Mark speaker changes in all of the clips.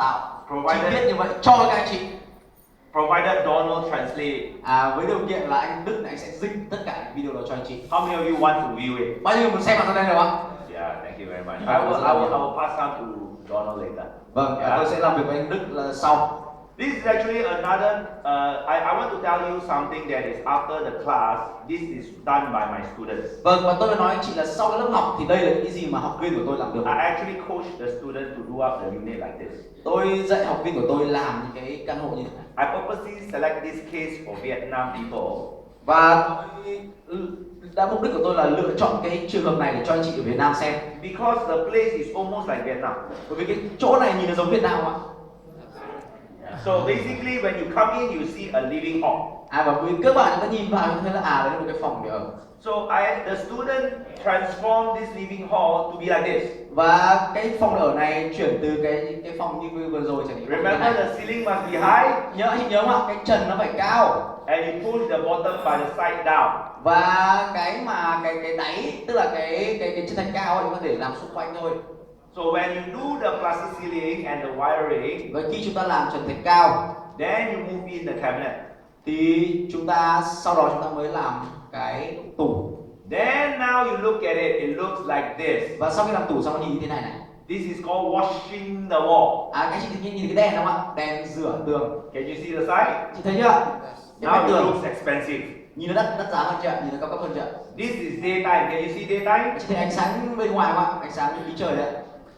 Speaker 1: tạo chi tiết như vậy cho các anh chị.
Speaker 2: Provided Donald translate.
Speaker 1: Với điều kiện là anh Đức anh sẽ dịch tất cả những video đó cho anh chị.
Speaker 2: How many of you want to view it?
Speaker 1: Bao nhiêu muốn xem vào đây được không?
Speaker 2: Yeah, thank you very much. I will pass on to Donald later.
Speaker 1: Vâng, tôi sẽ làm việc với anh Đức là sau.
Speaker 2: This is actually another. I want to tell you something that is after the class. This is done by my students.
Speaker 1: Vâng, và tôi nói chị là sau cái lớp học thì đây là những cái gì mà học viên của tôi làm được.
Speaker 2: I actually coach the student to do up the unit like this.
Speaker 1: Tôi dạy học viên của tôi làm những cái căn hộ như thế này.
Speaker 2: I purposely select this case for Vietnam people.
Speaker 1: Và mục đích của tôi là lựa chọn cái trường hợp này để cho anh chị ở Việt Nam xem.
Speaker 2: Because the place is almost like Vietnam.
Speaker 1: Bởi vì cái chỗ này nhìn nó giống Việt Nam không ạ?
Speaker 2: So basically when you come in you see a living hall.
Speaker 1: Và với các bạn chúng ta nhìn vào thấy là đấy là một cái phòng để ở.
Speaker 2: So the student transformed this living hall to be like this.
Speaker 1: Và cái phòng ở này chuyển từ cái phòng như vừa rồi trở thành
Speaker 2: Remember the ceiling must be high.
Speaker 1: Nhớ anh chị nhớ không ạ? Cái trần nó phải cao.
Speaker 2: And you push the bottom by the side down.
Speaker 1: Và cái đáy tức là cái chân thành cao ấy, chúng ta để làm xung quanh thôi.
Speaker 2: So when you do the plastic ceiling and the wiring,
Speaker 1: và khi chúng ta làm trần thạch cao,
Speaker 2: then you move in the cabinet.
Speaker 1: Thì sau đó chúng ta mới làm cái tủ.
Speaker 2: Then now you look at it, it looks like this.
Speaker 1: Và sau khi làm tủ xong nó nhìn như thế này này.
Speaker 2: This is called washing the wall.
Speaker 1: Cái chị tự nhiên nhìn cái đèn không ạ? Đèn rửa tường.
Speaker 2: Can you see the side?
Speaker 1: Chị thấy chưa?
Speaker 2: Now it looks expensive.
Speaker 1: Nhìn nó đắt giá hơn chưa? Nhìn nó cao cấp hơn chưa?
Speaker 2: This is daytime. Can you see daytime?
Speaker 1: Chị thấy ánh sáng bên ngoài không ạ? Ánh sáng bên phía trời đấy.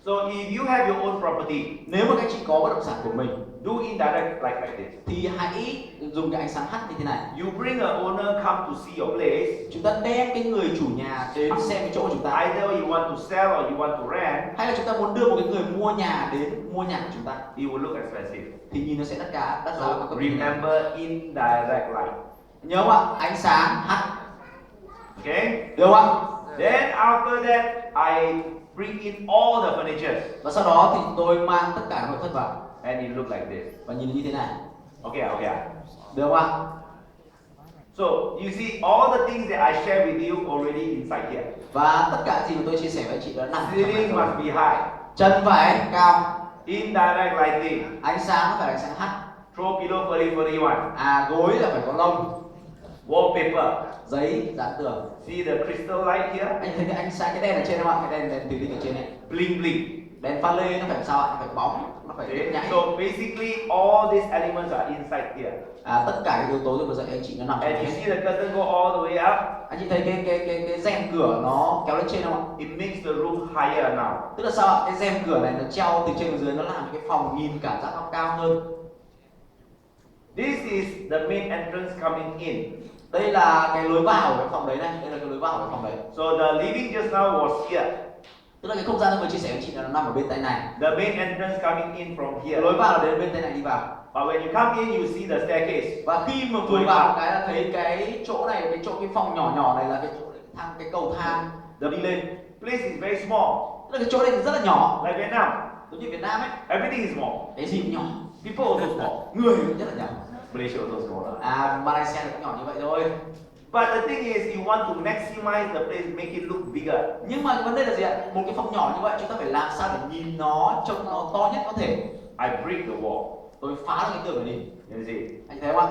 Speaker 2: So if you have your own property,
Speaker 1: nếu mà các chị có bất động sản của mình,
Speaker 2: do indirect like this.
Speaker 1: Thì hãy dùng cái ánh sáng hắt như thế này.
Speaker 2: You bring an owner come to see your place.
Speaker 1: Chúng ta đem cái người chủ nhà đến xem cái chỗ của chúng ta.
Speaker 2: Either you want to sell or you want to rent.
Speaker 1: Hay là chúng ta muốn đưa một cái người mua nhà đến mua nhà của chúng ta.
Speaker 2: It will look expensive.
Speaker 1: Thì nhìn nó sẽ đắt giá.
Speaker 2: So remember indirect light.
Speaker 1: Nhớ không ạ? Ánh sáng hắt.
Speaker 2: Okay.
Speaker 1: Được không ạ?
Speaker 2: Then after that I bring in all the furniture.
Speaker 1: Và sau đó thì tôi mang tất cả nội thất vào.
Speaker 2: And it look like this.
Speaker 1: Và nhìn như thế này.
Speaker 2: Okay.
Speaker 1: Được không ạ?
Speaker 2: So you see all the things that I share with you already inside here.
Speaker 1: Và tất cả gì mà tôi chia sẻ với chị đã nằm trong
Speaker 2: Ceiling must be high.
Speaker 1: Chân phải cao.
Speaker 2: Indirect lighting.
Speaker 1: Ánh sáng nó phải ánh sáng hắt.
Speaker 2: Throw pillow furry one.
Speaker 1: Gối là phải có lông.
Speaker 2: Wallpaper.
Speaker 1: Giấy dán tường.
Speaker 2: See the crystal light here?
Speaker 1: Anh thấy cái ánh sáng, cái đèn ở trên không ạ? Cái đèn thủy tinh ở trên này.
Speaker 2: Bling bling.
Speaker 1: Đèn pha lê nó phải sao ạ? Nó phải bóng, nó phải nhảy.
Speaker 2: So basically all these elements are inside here.
Speaker 1: Tất cả các yếu tố tôi vừa dạy anh chị nó nằm.
Speaker 2: And you see the curtain go all the way up.
Speaker 1: Anh chị thấy cái rèm cửa nó kéo lên trên không ạ?
Speaker 2: It makes the room higher now.
Speaker 1: Tức là sao ạ? Cái rèm cửa này nó treo từ trên xuống dưới, nó làm cái phòng nhìn cảm giác nó cao hơn.
Speaker 2: This is the main entrance coming in.
Speaker 1: Đây là cái lối vào của cái phòng đấy này, đây là cái lối vào của cái phòng đấy.
Speaker 2: So the living just now was here.
Speaker 1: Tức là cái không gian tôi vừa chia sẻ với chị là nó nằm ở bên tay này.
Speaker 2: The main entrance coming in from here.
Speaker 1: Lối vào đến bên tay này đi vào.
Speaker 2: But when you come in, you see the staircase.
Speaker 1: Và khi mà vừa vào một cái là thấy cái chỗ này, cái phòng nhỏ này là cái chỗ cái cầu thang đi lên.
Speaker 2: Place is very small.
Speaker 1: Tức là cái chỗ này rất là nhỏ.
Speaker 2: Like Vietnam.
Speaker 1: Giống như Việt Nam ấy.
Speaker 2: Everything is small.
Speaker 1: Cái gì cũng nhỏ.
Speaker 2: People also small.
Speaker 1: Người cũng rất là nhỏ.
Speaker 2: Malaysia also small.
Speaker 1: Malaysia cũng nhỏ như vậy thôi.
Speaker 2: But the thing is, you want to maximize the place, make it look bigger.
Speaker 1: Nhưng mà vấn đề là gì ạ? Một cái phòng nhỏ như vậy chúng ta phải làm sao để nhìn nó trông nó to nhất có thể.
Speaker 2: I break the wall.
Speaker 1: Tôi phá được cái tường này đi.
Speaker 2: You see?
Speaker 1: Anh thấy không ạ?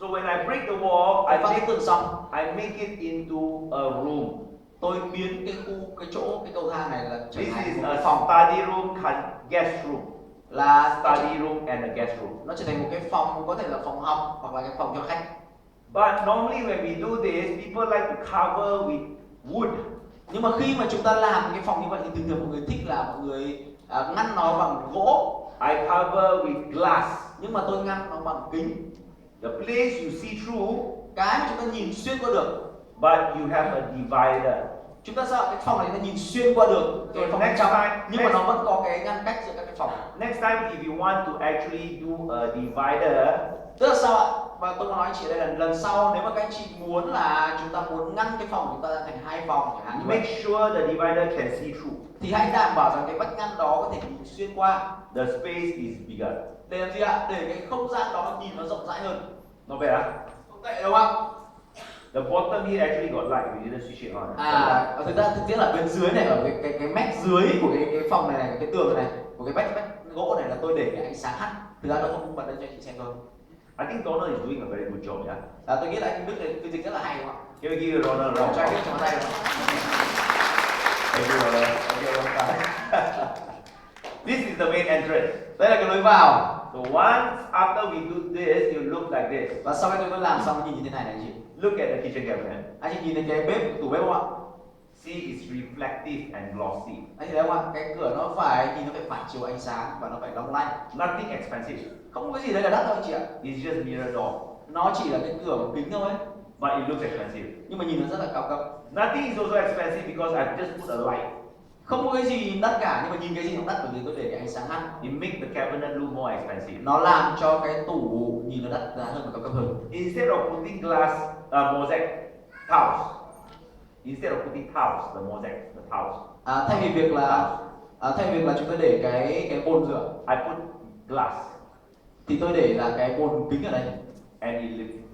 Speaker 2: So when I break the wall,
Speaker 1: phá cái tường xong,
Speaker 2: I make it into a room.
Speaker 1: Tôi biến cái cầu thang này là trở
Speaker 2: This
Speaker 1: thành
Speaker 2: is
Speaker 1: một
Speaker 2: a
Speaker 1: cái phòng.
Speaker 2: study room, guest room.
Speaker 1: Là
Speaker 2: Study room and a guest room.
Speaker 1: Nó trở thành một cái phòng, có thể là phòng học hoặc là cái phòng cho khách.
Speaker 2: But normally when we do this, people like to cover with wood.
Speaker 1: Nhưng mà khi mà chúng ta làm cái phòng như vậy thì thường mọi người thích là mọi người ngăn nó bằng gỗ.
Speaker 2: I cover with glass.
Speaker 1: Nhưng mà tôi ngăn nó bằng kính.
Speaker 2: The place you see through.
Speaker 1: Cái mà chúng ta nhìn xuyên qua được.
Speaker 2: But you have a divider.
Speaker 1: Chúng ta sao cái phòng này nó nhìn xuyên qua được cái phòng bên trong, nhưng mà nó vẫn có cái ngăn cách giữa các cái phòng.
Speaker 2: Next time if you want to actually do a divider.
Speaker 1: Tức là sao ạ? Và tôi muốn nói chị đây là lần sau nếu mà các anh chị muốn là chúng ta muốn ngăn cái phòng của chúng ta ra thành hai phòng chẳng hạn như vậy.
Speaker 2: Make sure the divider can see through.
Speaker 1: Thì hãy đảm bảo rằng cái vách ngăn đó có thể nhìn xuyên qua.
Speaker 2: The space is bigger.
Speaker 1: Để làm gì ạ? Để cái không gian đó nhìn nó rộng rãi hơn.
Speaker 2: Not bad, huh?
Speaker 1: Không tệ đúng không?
Speaker 2: The bottom here actually got light. We didn't switch it on.
Speaker 1: Thực ra là bên dưới này ở cái mép dưới của cái phòng này, cái tường này, của cái vách gỗ này là tôi để cái ánh sáng hắt. Thực ra tôi không bật lên cho anh chị xem thôi.
Speaker 2: I think Donald is doing a very good job, yeah?
Speaker 1: Tôi nghĩ là anh Đức này phiên dịch rất là hay đúng không ạ?
Speaker 2: Can we give Donald a round
Speaker 1: Cho
Speaker 2: of
Speaker 1: anh Đức
Speaker 2: applause?
Speaker 1: cho tay được không?
Speaker 2: Thank you, Donald. This is the main entrance.
Speaker 1: Đây là cái lối vào.
Speaker 2: So once after we do this, you look like this.
Speaker 1: Và sau khi tôi làm xong nhìn như thế này này anh chị.
Speaker 2: Look at the kitchen cabinet.
Speaker 1: Anh chị nhìn thấy cái bếp, tủ bếp không ạ?
Speaker 2: See, it's reflective and glossy.
Speaker 1: Anh chị thấy không ạ? Cái cửa nó phải nhìn nó phải phản chiếu ánh sáng và nó phải long lanh.
Speaker 2: Nothing expensive.
Speaker 1: Không có cái gì đây là đắt đâu anh chị ạ.
Speaker 2: It's just mirror door.
Speaker 1: Nó chỉ là cái cửa bằng kính thôi ấy.
Speaker 2: But it looks expensive.
Speaker 1: Nhưng mà nhìn nó rất là cao cấp.
Speaker 2: Nothing is also expensive because I've just put a light.
Speaker 1: Không có cái gì đắt cả, nhưng mà nhìn cái gì cũng đắt bởi vì tôi để cái ánh sáng hắt.
Speaker 2: It makes the cabinet look more expensive.
Speaker 1: Nó làm cho cái tủ nhìn nó đắt giá hơn và cao cấp hơn.
Speaker 2: Instead of putting glass mosaic tiles, instead of putting tiles, the mosaic, the tiles,
Speaker 1: Thay vì việc là chúng tôi để cái bồn rửa
Speaker 2: I put glass,
Speaker 1: thì tôi để là cái bồn kính ở đây.
Speaker 2: and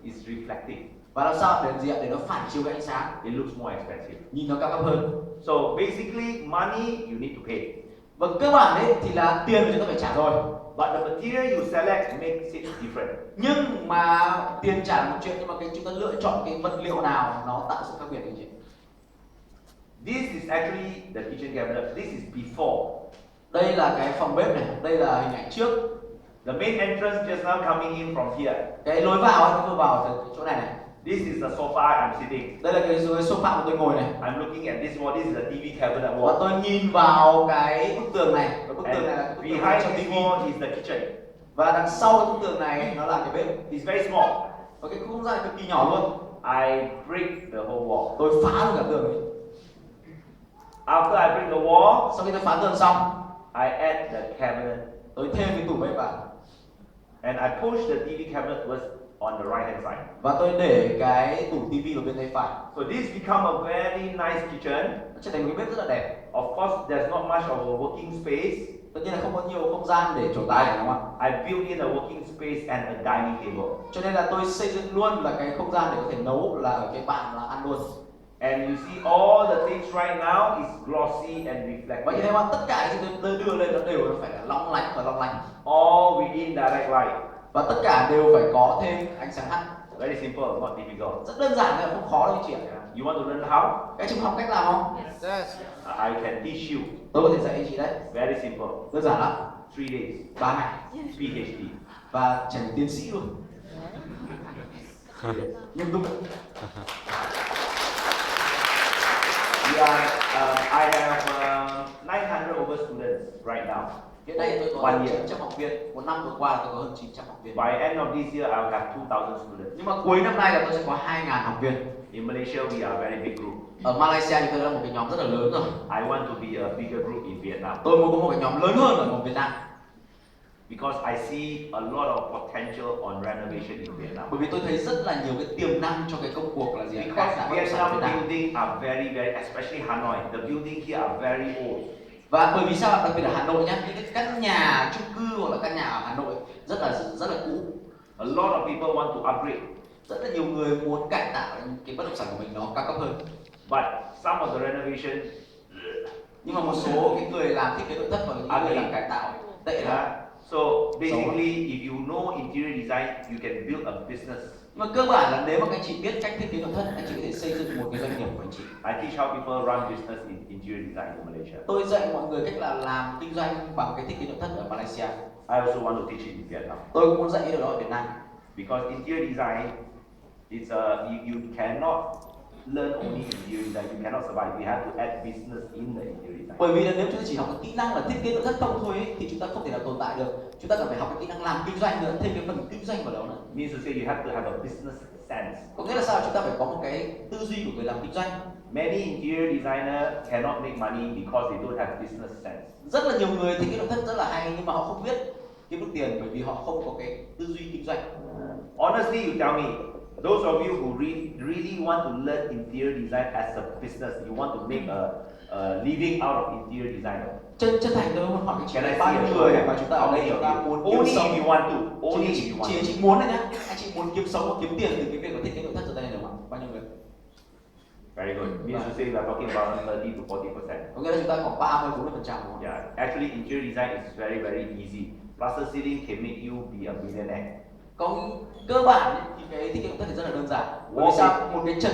Speaker 2: it's reflective.
Speaker 1: Và làm sao để gì ạ? Để nó phản chiếu cái ánh sáng,
Speaker 2: It looks more expensive.
Speaker 1: nhìn nó cao cấp hơn.
Speaker 2: So basically, money you need to pay,
Speaker 1: Và cơ bản đấy thì là tiền thì chúng ta phải trả rồi.
Speaker 2: but the material you select makes it different.
Speaker 1: Nhưng mà tiền trả là một chuyện, nhưng mà chúng ta lựa chọn cái vật liệu nào nó tạo sự khác biệt anh chị.
Speaker 2: This is actually the kitchen cabinet. This is before.
Speaker 1: Đây là cái phòng bếp này, đây là hình ảnh trước.
Speaker 2: The main entrance just now coming in from here.
Speaker 1: Cái lối vào ấy, nó vừa vào từ chỗ này này.
Speaker 2: This is the sofa I'm sitting.
Speaker 1: Đây là cái sofa mà tôi ngồi này.
Speaker 2: I'm looking at this wall. This is the TV cabinet
Speaker 1: Và
Speaker 2: wall.
Speaker 1: tôi nhìn vào cái bức tường này. Và bức tường này là
Speaker 2: And
Speaker 1: bức tường
Speaker 2: behind
Speaker 1: trong
Speaker 2: this
Speaker 1: TV.
Speaker 2: wall is the kitchen.
Speaker 1: Và đằng sau cái bức tường này nó là cái bếp.
Speaker 2: It's very small.
Speaker 1: Và cái không gian cực kỳ nhỏ luôn.
Speaker 2: I break the whole wall.
Speaker 1: Tôi phá luôn cả tường ấy.
Speaker 2: After I break the wall,
Speaker 1: Sau khi tôi phá tường xong,
Speaker 2: I add the cabinet.
Speaker 1: tôi thêm cái tủ bếp vào.
Speaker 2: And I push the TV cabinet was on the right hand side.
Speaker 1: Và tôi để cái tủ TV vào bên tay phải.
Speaker 2: So this become a very nice kitchen.
Speaker 1: Nó trở thành một cái bếp rất là đẹp.
Speaker 2: Of course, there's not much of a working space.
Speaker 1: Tất nhiên là không có nhiều không gian để trổ tài đúng không ạ?
Speaker 2: I built in a working space and a dining table.
Speaker 1: Cho nên là tôi xây dựng luôn là cái không gian để có thể nấu là ở cái bàn là ăn luôn.
Speaker 2: And you see all the things right now is glossy and
Speaker 1: Và như thế
Speaker 2: reflective.
Speaker 1: mà tất cả những cái tôi đưa lên nó đều phải là long lánh và long lanh.
Speaker 2: All within direct light.
Speaker 1: Và tất cả đều phải có thêm ánh sáng hắt.
Speaker 2: Very simple, not difficult.
Speaker 1: Rất đơn giản nên là không khó đâu chị ạ.
Speaker 2: You want to learn how?
Speaker 1: Các chị học cách làm không?
Speaker 2: I can teach you.
Speaker 1: Tôi có thể dạy chị đấy.
Speaker 2: Very simple.
Speaker 1: Đơn giản lắm.
Speaker 2: 3 days.
Speaker 1: 3 ngày.
Speaker 2: PhD.
Speaker 1: Và trở thành tiến sĩ luôn. Nghiêm túc.
Speaker 2: I have 900 over students right now.
Speaker 1: Hiện nay tôi có
Speaker 2: One
Speaker 1: hơn
Speaker 2: year.
Speaker 1: 900 học viên. Một năm vừa qua là tôi có hơn 900 học viên.
Speaker 2: By end of this year, I'll have 2,000 students.
Speaker 1: Nhưng mà cuối năm nay là tôi sẽ có 2.000 học viên.
Speaker 2: In Malaysia, we are a very big group.
Speaker 1: Ở Malaysia thì tôi đã là một cái nhóm rất là lớn rồi.
Speaker 2: I want to be a bigger group in Vietnam
Speaker 1: Tôi muốn có một cái nhóm lớn hơn ở Việt Nam.
Speaker 2: because I see a lot of potential on renovation in Vietnam.
Speaker 1: Bởi vì tôi thấy rất là nhiều cái tiềm năng cho cái công cuộc là gì?
Speaker 2: Because
Speaker 1: Cải tạo bất động sản Việt
Speaker 2: Vietnam
Speaker 1: Nam.
Speaker 2: buildings are very, especially Hanoi, the building here are very old.
Speaker 1: Và bởi vì sao? Đặc biệt là Hà Nội nhá, những cái căn nhà chung cư hoặc là căn nhà ở Hà Nội rất là cũ.
Speaker 2: A lot of people want to upgrade,
Speaker 1: Rất là nhiều người muốn cải tạo cái bất động sản của mình nó cao cấp hơn.
Speaker 2: but some of the renovation,
Speaker 1: Nhưng mà một số cái người làm thiết kế nội thất và những người làm cải tạo tệ lắm.
Speaker 2: yeah. So basically, if you know interior design, you can build a business.
Speaker 1: Nhưng mà cơ bản là nếu mà các anh chị biết cách thiết kế nội thất, anh chị có thể xây dựng một cái doanh nghiệp của anh chị.
Speaker 2: I teach how people run business in interior design in Malaysia.
Speaker 1: Tôi dạy mọi người cách là làm kinh doanh bằng cái thiết kế nội thất ở Malaysia.
Speaker 2: I also want to teach it in Vietnam
Speaker 1: Tôi cũng muốn dạy cái điều đó ở Việt Nam.
Speaker 2: because interior design, you cannot learn only interior design. You cannot survive. You have to add business in the interior design.
Speaker 1: Bởi vì là nếu chúng ta chỉ học cái kỹ năng là thiết kế nội thất không thôi ấy, thì chúng ta không thể nào tồn tại được. Chúng ta cần phải học cái kỹ năng làm kinh doanh nữa, thêm cái phần kinh doanh vào đó nữa.
Speaker 2: Means to say you have to have a business sense.
Speaker 1: Có nghĩa là sao? Chúng ta phải có một cái tư duy của người làm kinh doanh.
Speaker 2: Many interior designers cannot make money because they don't have business sense.
Speaker 1: Rất là nhiều người thiết kế nội thất rất là hay nhưng mà họ không biết kiếm được tiền bởi vì họ không có cái tư duy kinh doanh.
Speaker 2: Honestly, you tell me, those of you who really want to learn interior design as a business, you want to make a living out of interior design.
Speaker 1: Chân thành tôi muốn hỏi các chị
Speaker 2: Can I
Speaker 1: là
Speaker 2: see
Speaker 1: bao
Speaker 2: a
Speaker 1: nhiêu
Speaker 2: show?
Speaker 1: người mà chúng ta ở đây chúng ta
Speaker 2: Only
Speaker 1: muốn kiếm
Speaker 2: if
Speaker 1: sống.
Speaker 2: you want to. Only if you want
Speaker 1: Chị
Speaker 2: to.
Speaker 1: muốn này nhá, anh chị muốn kiếm sống và kiếm tiền từ cái việc là thiết kế nội thất ở đây được không? Bao nhiêu người?
Speaker 2: Very good. Means to say we are talking about 30 to 40%.
Speaker 1: Có nghĩa là chúng ta khoảng 30-40% đúng không?
Speaker 2: Yeah, actually interior design is very easy. Plaster ceiling can make you be a millionaire.
Speaker 1: Có cơ bản ấy, thì cái thiết kế nội thất thì rất là đơn giản. Bởi vì sao? Một cái trần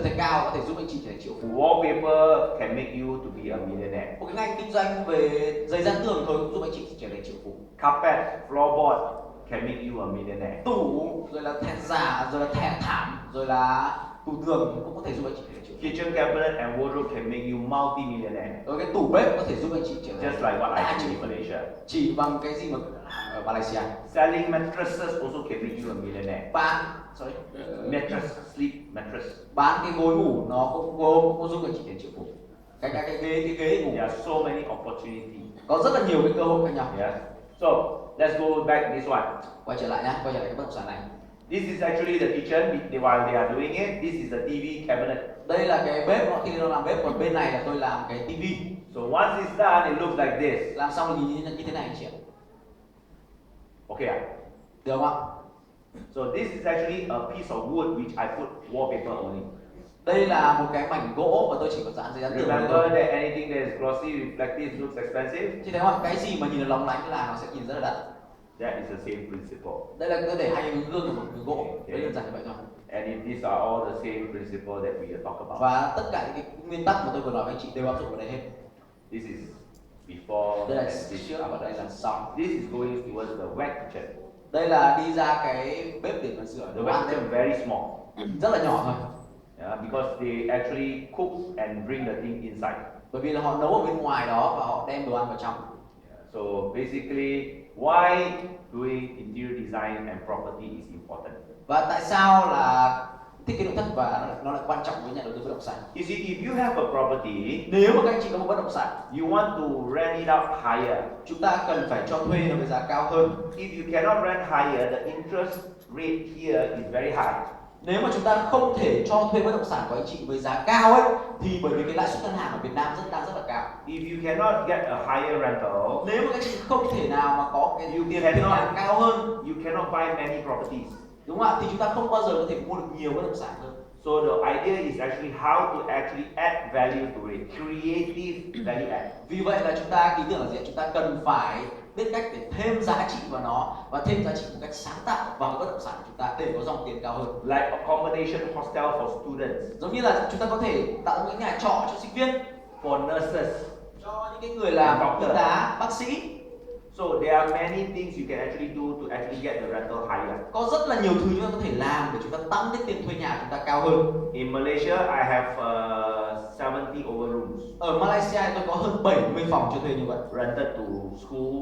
Speaker 1: thạch cao có thể giúp anh chị trở thành triệu phú.
Speaker 2: Wallpaper can make you to be a millionaire.
Speaker 1: Một cái ngành kinh doanh về giấy dán tường thôi cũng giúp anh chị trở thành triệu phú.
Speaker 2: Carpet, floorboard can make you a millionaire.
Speaker 1: Tủ, rồi là thẻ giả, rồi là thẻ thảm, rồi là tủ tường cũng có thể giúp anh chị trở thành triệu phú.
Speaker 2: Kitchen cabinet and wardrobe can make you multi-millionaire.
Speaker 1: Rồi cái tủ bếp có thể giúp anh chị trở thành
Speaker 2: Just like what I do in Malaysia.
Speaker 1: chỉ bằng cái gì mà ở Malaysia.
Speaker 2: Selling mattresses also can make you a millionaire. Mattress, sleep mattress.
Speaker 1: Bán cái gối ngủ nó cũng có giúp anh chị thành triệu phú. Cái ghế ngủ.
Speaker 2: There are so many opportunities.
Speaker 1: Có rất là nhiều cái cơ hội khác nhau.
Speaker 2: Yeah. So let's go back this one.
Speaker 1: Quay trở lại cái bất động sản này.
Speaker 2: This is actually the kitchen. While they are doing it, this is the TV cabinet.
Speaker 1: Đây là cái bếp, khi tôi làm bếp, còn bên này là tôi làm cái tivi.
Speaker 2: So once it's done, it looks like this.
Speaker 1: Làm xong thì nhìn như thế này anh chị ạ.
Speaker 2: Okay.
Speaker 1: Được không ạ?
Speaker 2: So this is actually a piece of wood which I put wallpaper only.
Speaker 1: Đây là một cái mảnh gỗ và tôi chỉ có dán giấy dán tường.
Speaker 2: Remember that anything that is glossy, reflective looks expensive.
Speaker 1: Chị thấy không ạ? Cái gì mà nhìn nó lóng lánh là nó sẽ nhìn rất là đắt.
Speaker 2: That is the same principle.
Speaker 1: Đây là tôi để hai cái gương ở một cái gỗ. Đấy đơn giản như vậy thôi.
Speaker 2: And if these are all the same principle that we talk about.
Speaker 1: Và tất cả những cái nguyên tắc mà tôi vừa nói với anh chị đều áp dụng vào đây hết.
Speaker 2: This is before.
Speaker 1: Đây là trước và đây là sau.
Speaker 2: This is going towards the wet kitchen.
Speaker 1: Đây là đi ra cái bếp để mà sửa
Speaker 2: The
Speaker 1: đồ
Speaker 2: wet
Speaker 1: ăn
Speaker 2: kitchen very small.
Speaker 1: rất là nhỏ thôi.
Speaker 2: Yeah, because they actually cook and bring the thing inside.
Speaker 1: Bởi vì là họ nấu ở bên ngoài đó và họ đem đồ ăn vào trong.
Speaker 2: Yeah. So basically, why doing interior design and property is important.
Speaker 1: Và tại sao là thiết kế nội thất và nó lại quan trọng với nhà đầu tư bất động sản?
Speaker 2: You see, if you have a property,
Speaker 1: Nếu mà các anh chị có một bất động sản,
Speaker 2: you want to rent it out higher.
Speaker 1: chúng ta cần phải cho thuê nó với giá cao hơn.
Speaker 2: If you cannot rent higher, the interest rate here is very high.
Speaker 1: Nếu mà chúng ta không thể cho thuê bất động sản của anh chị với giá cao ấy, thì bởi vì cái lãi suất ngân hàng ở Việt Nam đang rất là cao.
Speaker 2: If you cannot get a higher rental,
Speaker 1: Nếu mà các anh chị không thể nào mà có cái tiền
Speaker 2: cannot-
Speaker 1: thuê nhà cao hơn,
Speaker 2: you cannot buy many properties.
Speaker 1: đúng không ạ? Thì chúng ta không bao giờ có thể mua được nhiều bất động sản hơn.
Speaker 2: So the idea is actually how to actually add value to it, creative value add.
Speaker 1: Vì vậy là chúng ta ý tưởng là gì? Chúng ta cần phải biết cách để thêm giá trị vào nó và thêm giá trị một cách sáng tạo vào cái bất động sản của chúng ta để có dòng tiền cao hơn.
Speaker 2: Like accommodation hostel for students,
Speaker 1: Giống như là chúng ta có thể tạo ra những nhà trọ cho sinh viên,
Speaker 2: for nurses.
Speaker 1: cho những cái người làm y tá, bác sĩ.
Speaker 2: So there are many things you can actually do to actually get the rental higher.
Speaker 1: Có rất là nhiều thứ chúng ta có thể làm để chúng ta tăng cái tiền thuê nhà chúng ta cao hơn.
Speaker 2: In Malaysia, I have 70 over rooms
Speaker 1: Ở Malaysia tôi có hơn 70 phòng cho thuê như vậy,
Speaker 2: rented to school,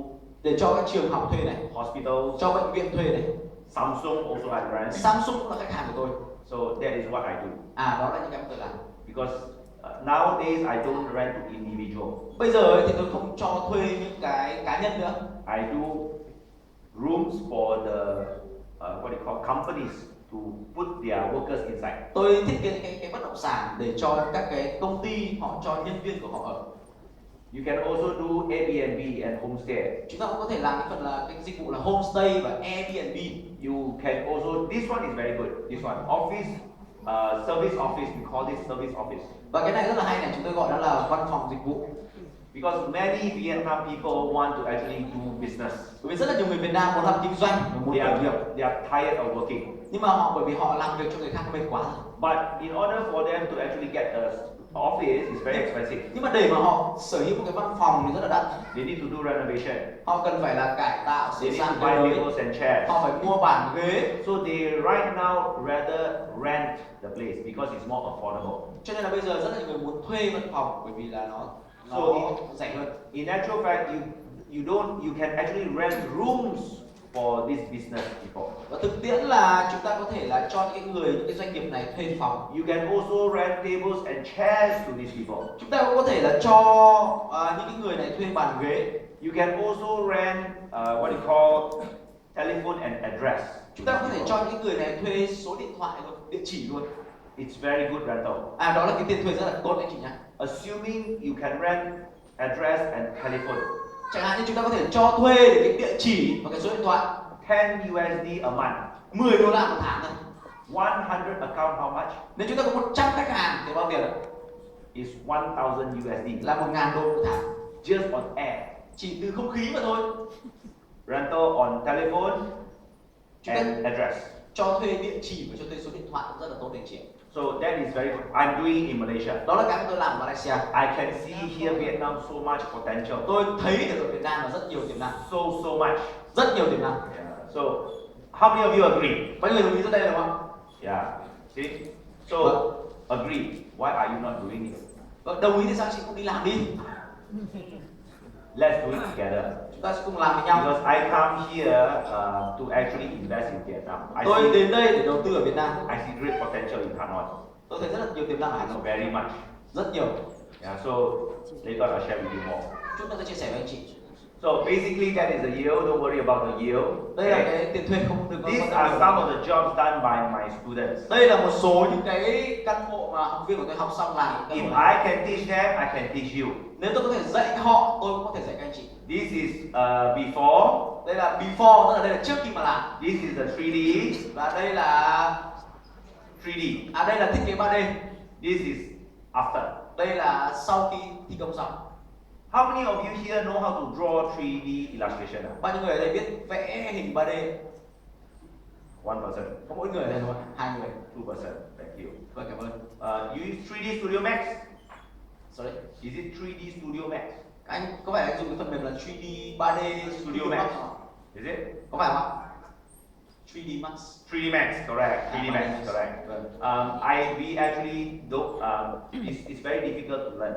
Speaker 1: để cho các trường học thuê này,
Speaker 2: hospitals.
Speaker 1: cho bệnh viện thuê này.
Speaker 2: Samsung also I rent.
Speaker 1: Samsung cũng là khách hàng của tôi.
Speaker 2: So that is what I do.
Speaker 1: Đó là những cái mà tôi làm.
Speaker 2: Because nowadays I don't rent to individual.
Speaker 1: Bây giờ ấy, thì tôi không cho thuê những cái cá nhân nữa.
Speaker 2: I do rooms for the what do you call companies to put their workers inside.
Speaker 1: Tôi thiết kế cái bất động sản để cho các cái công ty họ cho nhân viên của họ ở.
Speaker 2: You can also do Airbnb and homestay.
Speaker 1: Chúng ta cũng có thể làm cái phần là cái dịch vụ là homestay và Airbnb.
Speaker 2: You can also, this one is very good. This one, office, service office. We call this service office.
Speaker 1: Và cái này rất là hay này, chúng tôi gọi nó là văn phòng dịch vụ.
Speaker 2: Because many Vietnam people want to actually do business.
Speaker 1: Bởi vì rất là nhiều người Việt Nam muốn làm kinh doanh và muốn khởi nghiệp.
Speaker 2: They are tired of working.
Speaker 1: Nhưng mà bởi vì họ làm việc cho người khác mệt quá rồi.
Speaker 2: But in order for them to actually get a office, it's very expensive.
Speaker 1: Nhưng mà để mà họ sở hữu một cái văn phòng thì rất là đắt.
Speaker 2: They need to do renovation.
Speaker 1: Họ cần phải là cải tạo,
Speaker 2: They
Speaker 1: sửa
Speaker 2: need
Speaker 1: sang
Speaker 2: to
Speaker 1: cái
Speaker 2: buy
Speaker 1: mới.
Speaker 2: tables and chairs.
Speaker 1: Họ phải mua bàn ghế.
Speaker 2: So they right now rather rent the place because it's more affordable.
Speaker 1: Cho nên là bây giờ rất là nhiều người muốn thuê văn phòng bởi vì là nó rẻ hơn.
Speaker 2: In actual fact, you can actually rent rooms for this business people.
Speaker 1: Và thực tiễn là chúng ta có thể là cho những cái doanh nghiệp này thuê phòng.
Speaker 2: You can also rent tables and chairs to these people.
Speaker 1: Chúng ta cũng có thể là cho những cái người này thuê bàn ghế.
Speaker 2: You can also rent what you call telephone and address.
Speaker 1: Chúng ta có thể cho những người này thuê số điện thoại luôn, địa chỉ luôn.
Speaker 2: It's very good rental.
Speaker 1: Đó là cái tiền thuê rất là tốt đấy chị nhá.
Speaker 2: Assuming you can rent address and telephone.
Speaker 1: Chẳng hạn như chúng ta có thể cho thuê để cái địa chỉ và cái số điện thoại.
Speaker 2: 10 USD a month.
Speaker 1: 10 đô la một tháng thôi.
Speaker 2: 100 account how much?
Speaker 1: Nếu chúng ta có 100 khách hàng thì bao tiền ạ?
Speaker 2: Is 1,000 USD.
Speaker 1: Là 1.000 đô một tháng.
Speaker 2: Just on air.
Speaker 1: Chỉ từ không khí mà thôi.
Speaker 2: Rental on telephone and address.
Speaker 1: Cho thuê địa chỉ và cho thuê số điện thoại cũng rất là tốt anh chị.
Speaker 2: So that is very good. I'm doing in Malaysia.
Speaker 1: Đó là cái mà tôi làm ở Malaysia.
Speaker 2: I can see here Vietnam so much potential.
Speaker 1: Tôi thấy được ở Việt Nam là rất nhiều tiềm năng.
Speaker 2: So much.
Speaker 1: Rất nhiều tiềm năng.
Speaker 2: Yeah. So how many of you agree?
Speaker 1: Mấy người đồng ý cho đây là không?
Speaker 2: Yeah. See? So agree. Why are you not doing it?
Speaker 1: Vâng, đồng ý thì sao chị không đi làm đi?
Speaker 2: Let's do it together.
Speaker 1: Chúng ta sẽ cùng làm với nhau.
Speaker 2: Because I come here to actually invest in Vietnam.
Speaker 1: Tôi đến đây để đầu tư ở Việt Nam.
Speaker 2: I see great potential in Hanoi.
Speaker 1: Tôi thấy rất là nhiều tiềm năng ở Hà Nội.
Speaker 2: Very much.
Speaker 1: Rất nhiều.
Speaker 2: Yeah. So later I'll share with you more.
Speaker 1: Chúng ta sẽ chia sẻ với anh chị.
Speaker 2: So basically that is the yield. Don't worry about the yield.
Speaker 1: Đây là cái tiền thuê, không được.
Speaker 2: These are some of the jobs done by my students.
Speaker 1: Đây là một số những cái căn hộ mà học viên của tôi học xong làm.
Speaker 2: If I can teach them, I can teach you.
Speaker 1: Nếu tôi có thể dạy họ, tôi cũng có thể dạy các anh chị.
Speaker 2: This is before.
Speaker 1: Đây là before, tức là đây là trước khi mà làm.
Speaker 2: This is the 3D.
Speaker 1: Và đây là
Speaker 2: 3D.
Speaker 1: đây là thiết kế 3D.
Speaker 2: This is after.
Speaker 1: Đây là sau khi thi công xong.
Speaker 2: How many of you here know how to draw 3D illustration?
Speaker 1: Bao nhiêu người ở đây biết vẽ hình 3D?
Speaker 2: One person.
Speaker 1: Có mỗi người ở đây thôi, 2 người.
Speaker 2: Two person. Thank you.
Speaker 1: Vâng, cảm ơn.
Speaker 2: You use 3D Studio Max.
Speaker 1: Sorry.
Speaker 2: Is it 3D Studio Max?
Speaker 1: Anh có phải anh dùng cái phần mềm là 3D 3D
Speaker 2: Studio Max. Is it?
Speaker 1: Có phải không ạ? 3D Max.
Speaker 2: 3D Max, correct. 3D Max, correct. We actually don't. It's very difficult to learn.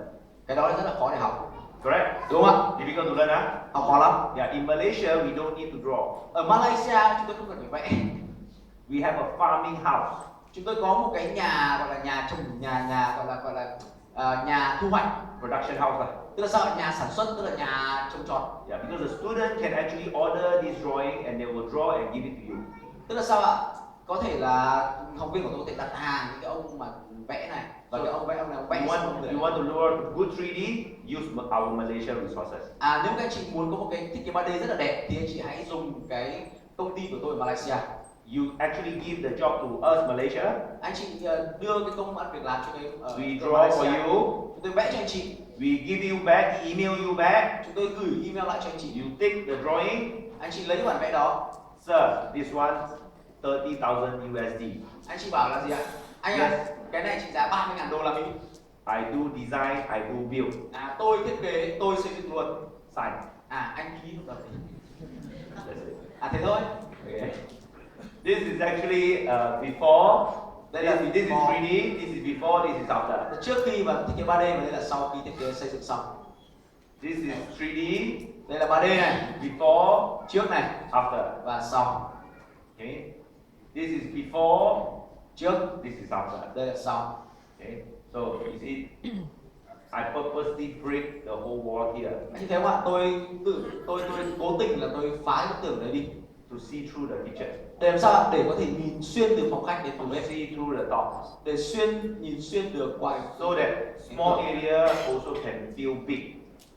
Speaker 1: Cái đó là rất là khó để học.
Speaker 2: Correct.
Speaker 1: Đúng không ạ?
Speaker 2: Difficult to learn, huh?
Speaker 1: Học khó lắm.
Speaker 2: Yeah. In Malaysia, we don't need to draw.
Speaker 1: Ở Malaysia chúng tôi không cần phải vẽ.
Speaker 2: We have a farming house.
Speaker 1: Chúng tôi có một cái nhà gọi là nhà trồng, nhà gọi là nhà thu hoạch.
Speaker 2: Production house.
Speaker 1: Tức là sao? Nhà sản xuất, tức là nhà trồng trọt.
Speaker 2: Yeah, because the student can actually order this drawing and they will draw and give it to you.
Speaker 1: Tức là sao ạ? Có thể là học viên của tôi có thể đặt hàng những cái ông mà vẽ này và cái ông vẽ này ông vẽ.
Speaker 2: You want to learn good 3D? Use our Malaysian resources.
Speaker 1: Nếu các anh chị muốn có một cái thiết kế 3D rất là đẹp thì anh chị hãy dùng cái công ty của tôi ở Malaysia.
Speaker 2: You actually give the job to us Malaysia.
Speaker 1: Anh chị đưa cái công ăn việc làm cho cái
Speaker 2: We draw for you.
Speaker 1: Chúng tôi vẽ cho anh chị.
Speaker 2: We give you back, email you back.
Speaker 1: Chúng tôi gửi email lại cho anh chị.
Speaker 2: You take the drawing.
Speaker 1: Anh chị lấy bản vẽ đó.
Speaker 2: Sir, this one 30,000 USD.
Speaker 1: Anh chị bảo là gì ạ? Anh ạ, cái này trị giá 30.000 đô la Mỹ.
Speaker 2: I do design, I do build.
Speaker 1: Tôi thiết kế, tôi xây dựng luôn.
Speaker 2: Sign.
Speaker 1: Anh ký hợp đồng.
Speaker 2: That's
Speaker 1: Thế thôi.
Speaker 2: Okay. This is actually before. This is 3D. This is before. This is after.
Speaker 1: Trước khi và thiết kế 3D và đây là sau khi thiết kế xây dựng xong.
Speaker 2: This is 3D.
Speaker 1: Đây là 3D này.
Speaker 2: Before.
Speaker 1: Trước này.
Speaker 2: After.
Speaker 1: Và sau.
Speaker 2: Okay. This is before.
Speaker 1: Trước.
Speaker 2: This is after.
Speaker 1: Đây là sau.
Speaker 2: Okay. So you see, I purposely break the whole wall here.
Speaker 1: Anh thấy không ạ? Tôi cố tình là tôi phá cái bức tường đấy đi.
Speaker 2: To see through the kitchen.
Speaker 1: Để làm sao ạ? Để có thể nhìn xuyên từ phòng khách đến phòng
Speaker 2: To
Speaker 1: bếp.
Speaker 2: see through the top.
Speaker 1: Để nhìn xuyên được qua.
Speaker 2: So that small area also can feel big.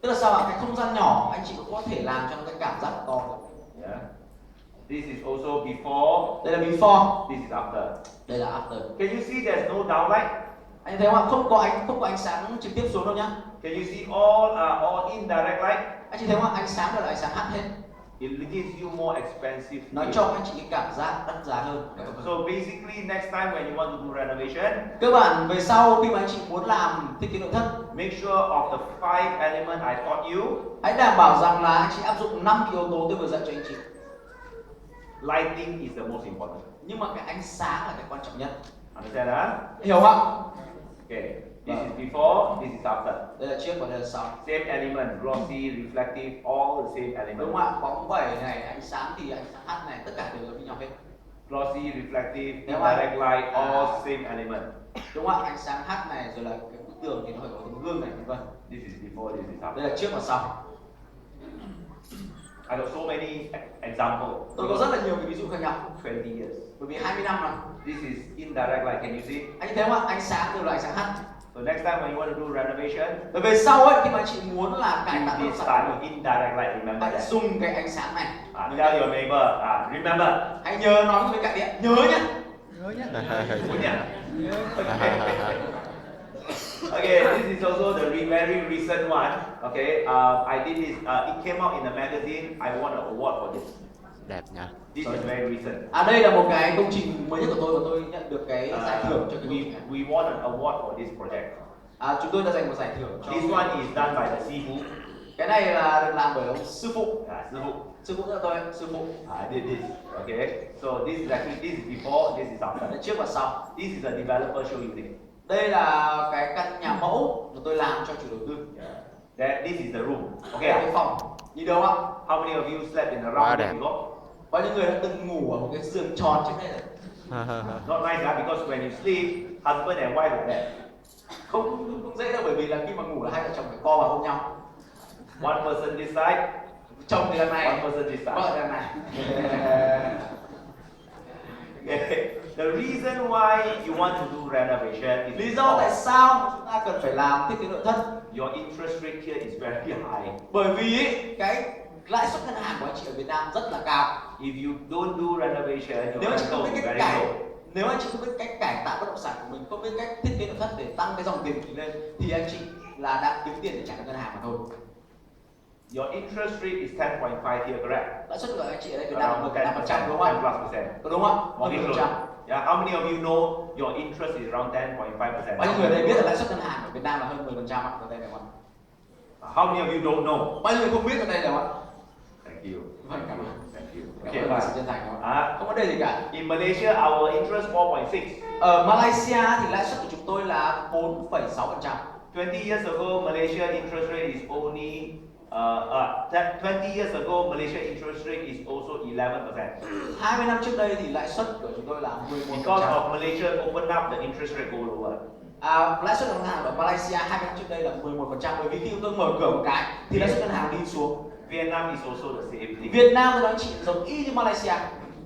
Speaker 1: Tức là sao ạ? Cái không gian nhỏ anh chị cũng có thể làm cho nó cái cảm giác to được.
Speaker 2: Yeah. This is also before.
Speaker 1: Đây là before.
Speaker 2: This is after.
Speaker 1: Đây là after.
Speaker 2: Can you see there's no downlight?
Speaker 1: Anh thấy không ạ? Không có ánh sáng trực tiếp xuống đâu nhá.
Speaker 2: Can you see all indirect light?
Speaker 1: Anh chị thấy không ạ? Ánh sáng đây là ánh sáng hắt hết.
Speaker 2: It gives you more expensive.
Speaker 1: Nó cho anh chị cái cảm giác đắt giá hơn.
Speaker 2: So basically, next time when you want to do renovation,
Speaker 1: cơ bản về sau khi mà anh chị muốn làm thiết kế nội thất,
Speaker 2: make sure of the 5 elements I taught you.
Speaker 1: hãy đảm bảo rằng là anh chị áp dụng 5 yếu tố tôi vừa dạy cho anh chị.
Speaker 2: Lighting is the most important.
Speaker 1: Nhưng mà cái ánh sáng là cái quan trọng nhất.
Speaker 2: Understand, huh?
Speaker 1: Hiểu không?
Speaker 2: Okay. This is before, this is after.
Speaker 1: Đây là trước và đây là sau.
Speaker 2: Same element, glossy, reflective, all the same element.
Speaker 1: Đúng không ạ? Bóng vẩy này, ánh sáng thì ánh sáng hắt này, tất cả đều giống như nhau hết.
Speaker 2: Glossy, reflective,
Speaker 1: Đúng không?
Speaker 2: indirect light, all same element.
Speaker 1: Đúng không ạ? Ánh sáng hắt này rồi là cái bức tường thì nó phải có tấm gương này, vân.
Speaker 2: This is before, this is after.
Speaker 1: Đây là trước và sau.
Speaker 2: I got so many examples.
Speaker 1: Tôi có rất là nhiều cái ví dụ khác nhau.
Speaker 2: 20 years.
Speaker 1: Bởi vì 20 năm rồi.
Speaker 2: This is indirect light. Can you see?
Speaker 1: Anh thấy không ạ? Ánh sáng đều là ánh sáng hắt.
Speaker 2: So next time when you want to do renovation,
Speaker 1: Bởi về sau ấy, khi mà chị muốn là cải tạo
Speaker 2: this start with indirect light. Remember
Speaker 1: hãy
Speaker 2: that.
Speaker 1: dùng cái ánh sáng này.
Speaker 2: Tell your neighbor. Remember.
Speaker 1: Hãy nhớ nói với cạnh điện, nhớ nhá.
Speaker 2: Muốn nhỉ? Okay, this is also the very recent one. Okay, I did this. It came out in the magazine. I won an award for this.
Speaker 3: Đẹp nha.
Speaker 2: This is very recent.
Speaker 1: Đây là một cái công trình mới nhất của tôi và tôi nhận được cái giải thưởng cho cái công trình này.
Speaker 2: We won an award for this project.
Speaker 1: Chúng tôi đã giành một giải thưởng cho.
Speaker 2: This one is done by the sư phụ.
Speaker 1: Cái này là được làm bởi ông sư phụ.
Speaker 2: Sư phụ.
Speaker 1: Sư phụ là tôi, sư phụ.
Speaker 2: I did this. Okay, so this is actually this is before, this is after.
Speaker 1: Trước và sau.
Speaker 2: This is a developer show you this.
Speaker 1: Đây là cái căn nhà mẫu mà tôi làm cho chủ đầu tư.
Speaker 2: This is the room.
Speaker 1: Okay, cái phòng. Nhìn đâu ạ?
Speaker 2: How many of you slept in a round before?
Speaker 1: Bao nhiêu người đã từng ngủ ở một cái giường tròn trước đây rồi?
Speaker 2: Not nice, because when you sleep, husband and wife like that.
Speaker 1: Không dễ đâu, bởi vì là khi mà ngủ là hai vợ chồng phải co vào ôm nhau.
Speaker 2: One person this side,
Speaker 1: chồng thì đằng này,
Speaker 2: one person this side.
Speaker 1: vợ thì đằng này.
Speaker 2: Okay. The reason why you want to do renovation is
Speaker 1: lý do tại sao chúng ta cần phải làm thiết kế nội thất.
Speaker 2: Your interest rate here is very high.
Speaker 1: Bởi vì cái lãi suất ngân hàng của anh chị ở Việt Nam rất là cao.
Speaker 2: If you don't do renovation, your
Speaker 1: Nếu anh chị không
Speaker 2: rental
Speaker 1: biết
Speaker 2: is
Speaker 1: cách
Speaker 2: very
Speaker 1: cải,
Speaker 2: low.
Speaker 1: nếu anh chị không biết cách cải tạo bất động sản của mình, không biết cách thiết kế nội thất để tăng cái dòng tiền của mình lên, thì anh chị là đang kiếm tiền để trả cho ngân hàng mà thôi.
Speaker 2: Your interest rate is 10.5 here, correct?
Speaker 1: Lãi suất của anh chị ở đây Việt Nam là
Speaker 2: 10%,
Speaker 1: đúng không?
Speaker 2: 10+%.
Speaker 1: Có đúng không?
Speaker 2: Mortgage
Speaker 1: 10%.
Speaker 2: loan. Yeah, how many of you know your interest is around 10.5%?
Speaker 1: Bao nhiêu người ở đây biết là lãi suất ngân hàng ở Việt Nam là hơn 10% ạ? Ở đây đúng không?
Speaker 2: How many of you don't know?
Speaker 1: Bao nhiêu người không biết ở đây đúng không?
Speaker 2: Thank you.
Speaker 1: Vâng, cảm ơn.
Speaker 2: Thank you.
Speaker 1: Okay,
Speaker 2: Okay,
Speaker 1: sự chân thành đúng không?
Speaker 2: bye.
Speaker 1: Không có vấn đề gì cả.
Speaker 2: In Malaysia, our interest 4.6.
Speaker 1: Ở Malaysia thì lãi suất của chúng tôi là 4,6%.
Speaker 2: 20 years ago, Malaysia interest rate is only 20 years ago, Malaysia interest rate is also 11%.
Speaker 1: 20 năm trước đây thì lãi suất của chúng tôi là
Speaker 2: Because
Speaker 1: 11%.
Speaker 2: of Malaysia open up, the interest rate go lower.
Speaker 1: Lãi suất ngân hàng ở Malaysia 20 năm trước đây là 11%, bởi vì khi chúng tôi mở cửa một cái thì lãi suất ngân hàng đi xuống.
Speaker 2: Vietnam is also the same thing.
Speaker 1: Việt Nam tôi nói chị giống y như Malaysia.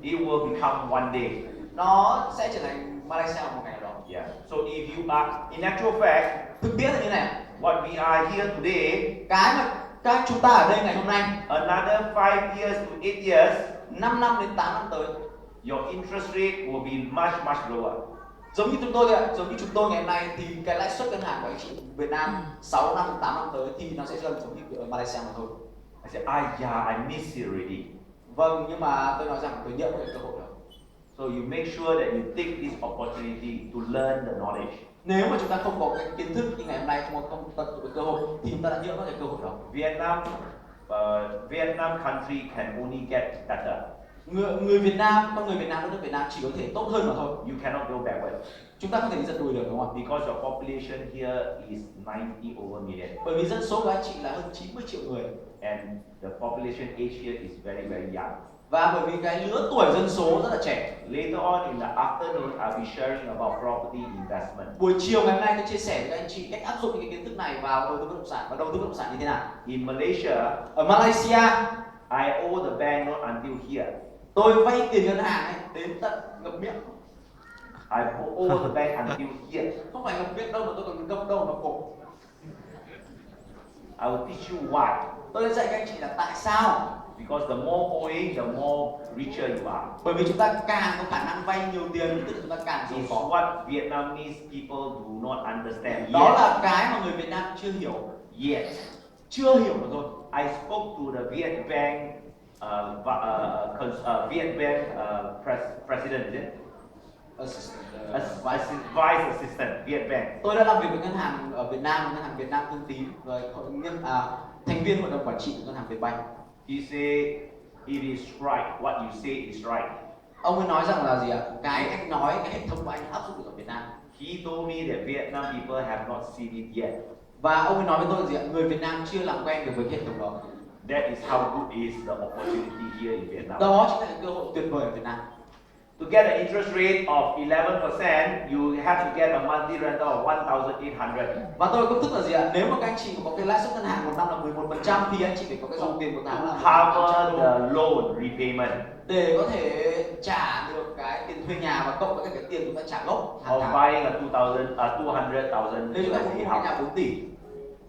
Speaker 2: It will become one day.
Speaker 1: Nó sẽ trở thành Malaysia một ngày nào đó.
Speaker 2: Yeah. So if you are, in actual fact,
Speaker 1: Thực tiễn là như này.
Speaker 2: what we are here today,
Speaker 1: Cái mà các chúng ta ở đây ngày hôm nay,
Speaker 2: another 5 years to 8 years,
Speaker 1: 5 năm đến 8 năm tới,
Speaker 2: your interest rate will be much lower.
Speaker 1: giống như chúng tôi ạ, giống như chúng tôi ngày hôm nay thì cái lãi suất ngân hàng của anh chị Việt Nam 6 năm đến 8 năm tới thì nó sẽ gần giống như ở Malaysia mà thôi.
Speaker 2: I said, yeah, I miss it already.
Speaker 1: Vâng, nhưng mà tôi nói rằng tôi nhớ cái cơ hội đó.
Speaker 2: So you make sure that you take this opportunity to learn the knowledge.
Speaker 1: Nếu mà chúng ta không có cái kiến thức như ngày hôm nay, không tận dụng được cơ hội thì chúng ta đã nhớ cái cơ hội đó.
Speaker 2: Vietnam country can only get better.
Speaker 1: Người Việt Nam, con người Việt Nam, đất nước Việt Nam chỉ có thể tốt hơn mà thôi.
Speaker 2: You cannot go backward.
Speaker 1: Chúng ta không thể đi giật đùi được đúng không ạ?
Speaker 2: Because your population here is 90 over million.
Speaker 1: Bởi vì dân số của anh chị là hơn 90 triệu người.
Speaker 2: And the population age here is very young.
Speaker 1: Và bởi vì cái lứa tuổi dân số rất là trẻ.
Speaker 2: Later on in the afternoon, I'll be sharing about property investment.
Speaker 1: Buổi chiều ngày hôm nay tôi chia sẻ với các anh chị cách áp dụng những cái kiến thức này vào đầu tư bất động sản và đầu tư bất động sản như thế nào.
Speaker 2: In Malaysia,
Speaker 1: Ở Malaysia,
Speaker 2: I owe the bank not until here.
Speaker 1: tôi vay tiền ngân hàng ấy, đến tận ngập miệng.
Speaker 2: I owe the bank until here.
Speaker 1: Không phải ngập miệng đâu mà tôi còn ngập đâu mà cổ.
Speaker 2: I will teach you why.
Speaker 1: Tôi sẽ dạy các anh chị là tại sao.
Speaker 2: Because the more owing, the more richer you are.
Speaker 1: Bởi vì chúng ta càng có khả năng vay nhiều tiền, tức là chúng ta càng giàu
Speaker 2: It's
Speaker 1: có.
Speaker 2: what Vietnamese people do not understand
Speaker 1: Đó
Speaker 2: yet.
Speaker 1: là cái mà người Việt Nam chưa hiểu.
Speaker 2: Yet.
Speaker 1: Chưa hiểu được rồi.
Speaker 2: I spoke to the Vietbank president, is it? Vice assistant, Vietbank.
Speaker 1: Tôi đã làm việc với ngân hàng ở Việt Nam, ngân hàng Việt Nam Thương Tín và thành viên hội đồng quản trị của ngân hàng Vietbank.
Speaker 2: He said, it is right. What you say is right.
Speaker 1: Ông ấy nói rằng là gì ạ? Cái anh nói, cái hệ thống của anh áp dụng được ở Việt Nam.
Speaker 2: He told me that Vietnam people have not seen it yet.
Speaker 1: Và ông ấy nói với tôi gì ạ? Người Việt Nam chưa làm quen được với cái hệ thống đó.
Speaker 2: That is how good is the opportunity here in Vietnam.
Speaker 1: Đó chính là cái cơ hội tuyệt vời ở Việt Nam.
Speaker 2: To get an interest rate of 11%, you have to get a monthly rental of 1,800.
Speaker 1: Và tôi công thức là gì ạ? Nếu mà các anh chị có cái lãi suất ngân hàng một năm là 11% thì anh chị phải có cái dòng tiền một tháng là
Speaker 2: cover the loan repayment
Speaker 1: để có thể trả được cái tiền thuê nhà và cộng với cái tiền chúng ta trả gốc hàng
Speaker 2: of
Speaker 1: tháng.
Speaker 2: buying a 200,000
Speaker 1: Nếu chúng ta muốn mua cái nhà
Speaker 2: house.
Speaker 1: 4 tỷ,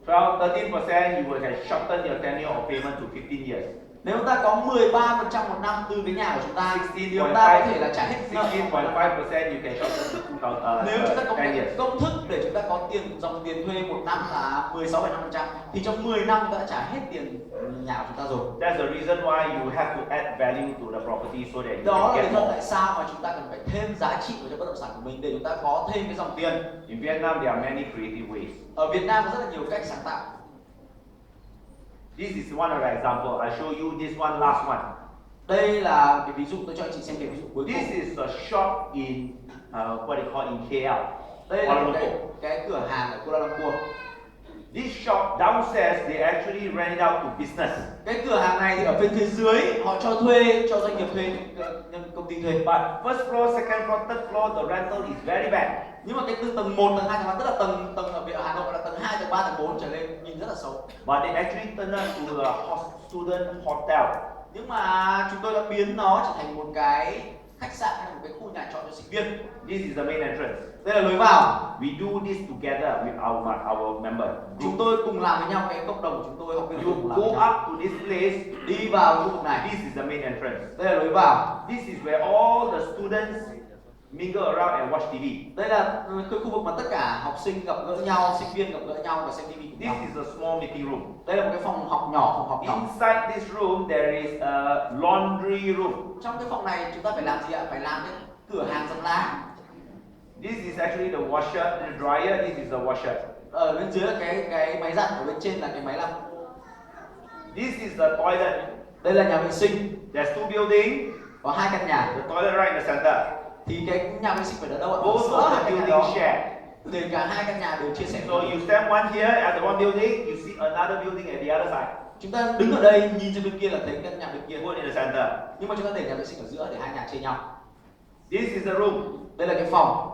Speaker 2: 13% you will have shorten your tenure of payment to 15 years.
Speaker 1: Nếu chúng ta có 13% một năm từ cái nhà của chúng ta thì chúng ta có thể là trả hết nợ.
Speaker 2: 16.5% you can shorten to
Speaker 1: Nếu chúng ta có
Speaker 2: 10
Speaker 1: một
Speaker 2: years.
Speaker 1: công thức để chúng ta có dòng tiền thuê một năm là 16,5% thì trong 10 năm chúng ta đã trả hết tiền nhà của chúng ta rồi.
Speaker 2: That's the reason why you have to add value to the property so that you
Speaker 1: Đó là
Speaker 2: can
Speaker 1: lý
Speaker 2: get
Speaker 1: do
Speaker 2: more.
Speaker 1: tại sao mà chúng ta cần phải thêm giá trị vào cho bất động sản của mình để chúng ta có thêm cái dòng tiền.
Speaker 2: In Vietnam, there are many creative ways.
Speaker 1: Ở Việt Nam có rất là nhiều cách sáng tạo.
Speaker 2: This is one of the example. I show you this one, last one.
Speaker 1: Đây là cái ví dụ, tôi cho anh chị xem cái ví dụ cuối cùng.
Speaker 2: This is a shop in what they call in KL.
Speaker 1: Đây là một cái cửa hàng ở Kuala Lumpur.
Speaker 2: This shop downstairs they actually rent it out to business.
Speaker 1: Cái cửa hàng này thì ở bên phía dưới họ cho thuê cho doanh nghiệp thuê, công ty thuê.
Speaker 2: But first floor, second floor, third floor, the rental is very bad.
Speaker 1: Nhưng mà cái từ tầng 1, tầng 2, tầng 3, tức là tầng ở Hà Nội là tầng 2, tầng 3, tầng 4 trở lên nhìn rất là xấu.
Speaker 2: But they actually turn it to a student hotel.
Speaker 1: Nhưng mà chúng tôi đã biến nó trở thành một cái khách sạn hay một cái khu nhà trọ cho sinh viên.
Speaker 2: This is the main entrance.
Speaker 1: Đây là lối vào.
Speaker 2: We do this together with our member.
Speaker 1: Chúng tôi cùng làm với nhau, cái cộng đồng của chúng tôi học viên
Speaker 2: You
Speaker 1: cùng làm
Speaker 2: go
Speaker 1: với nhau.
Speaker 2: up to this place.
Speaker 1: Đi vào khu vực này.
Speaker 2: This is the main entrance.
Speaker 1: Đây là lối vào.
Speaker 2: This is where all the students mingle around and watch TV.
Speaker 1: Đây là cái khu vực mà tất cả học sinh gặp gỡ nhau, sinh viên gặp gỡ nhau và xem TV cùng
Speaker 2: This
Speaker 1: nhau.
Speaker 2: is a small meeting room.
Speaker 1: Đây là một cái phòng học nhỏ, phòng học nhỏ.
Speaker 2: Inside this room there is a laundry room.
Speaker 1: Trong cái phòng này chúng ta phải làm gì ạ? Phải làm cái cửa hàng giặt lá.
Speaker 2: This is actually the washer, the dryer. This is the washer.
Speaker 1: Ở bên dưới là cái máy giặt, ở bên trên là cái máy lọc.
Speaker 2: This is the toilet.
Speaker 1: Đây là nhà vệ sinh.
Speaker 2: There's two buildings.
Speaker 1: Có 2 căn nhà.
Speaker 2: The toilet right in the center.
Speaker 1: Thì cái nhà vệ sinh phải ở đâu ạ?
Speaker 2: Both
Speaker 1: Giữa
Speaker 2: of
Speaker 1: hai
Speaker 2: the
Speaker 1: căn nhà
Speaker 2: buildings
Speaker 1: đó.
Speaker 2: share.
Speaker 1: Để cả 2 căn nhà đều chia sẻ.
Speaker 2: So you stand one here at the one building, you see another building at the other side.
Speaker 1: Chúng ta đứng ở đây nhìn trên bên kia là thấy căn nhà bên kia.
Speaker 2: Put in the center.
Speaker 1: Nhưng mà chúng ta để nhà vệ sinh ở giữa để 2 nhà chia nhau.
Speaker 2: This is the room.
Speaker 1: Đây là cái phòng.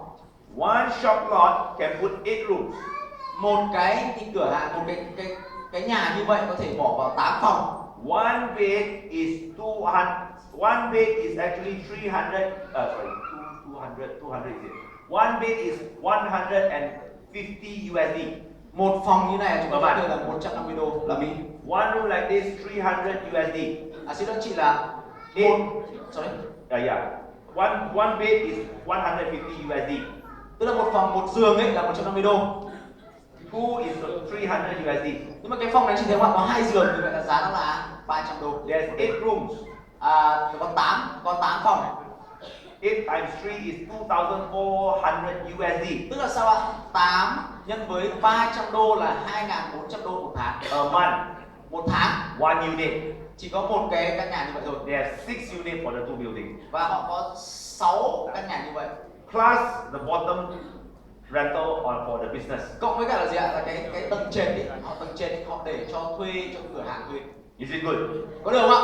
Speaker 2: One shop lot can put 8 rooms.
Speaker 1: Một cái cửa hàng, một cái nhà như vậy có thể bỏ vào 8 phòng.
Speaker 2: One bed is 200. One bed is actually 300. Sorry, 200 is it? One bed is 150 USD.
Speaker 1: Một phòng như này chúng ta thuê là 150 đô la Mỹ.
Speaker 2: One room like this 300 USD.
Speaker 1: Xin lỗi chị là sorry.
Speaker 2: Yeah. One bed is 150 USD.
Speaker 1: Tức là một phòng, một giường ấy là 150 đô.
Speaker 2: Two is 300 USD.
Speaker 1: Nhưng mà cái phòng này chị thấy không ạ? Có 2 giường thì vậy là giá nó là 300 đô.
Speaker 2: There's 8 rooms.
Speaker 1: Có 8 phòng.
Speaker 2: 8 times 3 is 2,400 USD.
Speaker 1: Tức là sao ạ? 8 nhân với 300 đô là 2.400 đô một tháng.
Speaker 2: A month.
Speaker 1: Một tháng.
Speaker 2: One unit.
Speaker 1: Chỉ có một cái căn nhà như vậy thôi.
Speaker 2: There are 6 units for the two buildings.
Speaker 1: Và họ có 6 căn nhà như vậy.
Speaker 2: Plus the bottom rental for the business.
Speaker 1: Cộng với cả là gì ạ? Là cái tầng trệt ấy, tầng trệt ấy, họ để cho thuê cho cửa hàng thuê.
Speaker 2: Is it good?
Speaker 1: Có được không ạ?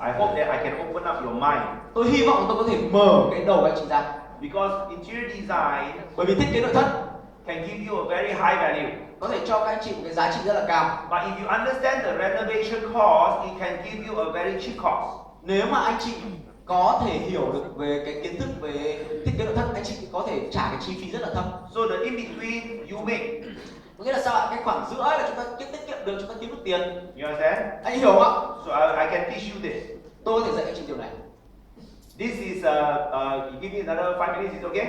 Speaker 2: I hope that I can open up your mind.
Speaker 1: Tôi hy vọng tôi có thể mở cái đầu anh chị ra.
Speaker 2: Because interior design
Speaker 1: Bởi vì thiết kế nội thất
Speaker 2: can give you a very high value.
Speaker 1: có thể cho các anh chị một cái giá trị rất là cao.
Speaker 2: But if you understand the renovation cost, it can give you a very cheap cost.
Speaker 1: Nếu mà anh chị có thể hiểu được về cái kiến thức về thiết kế nội thất, anh chị có thể trả cái chi phí rất là thấp.
Speaker 2: So the in between you make.
Speaker 1: Có nghĩa là sao ạ? Cái khoảng giữa là chúng ta tiết kiệm được, chúng ta kiếm được tiền.
Speaker 2: You understand?
Speaker 1: Anh hiểu không ạ?
Speaker 2: So I can teach you this.
Speaker 1: Tôi có thể dạy anh chị điều này.
Speaker 2: This is you give me another 5 minutes, is okay?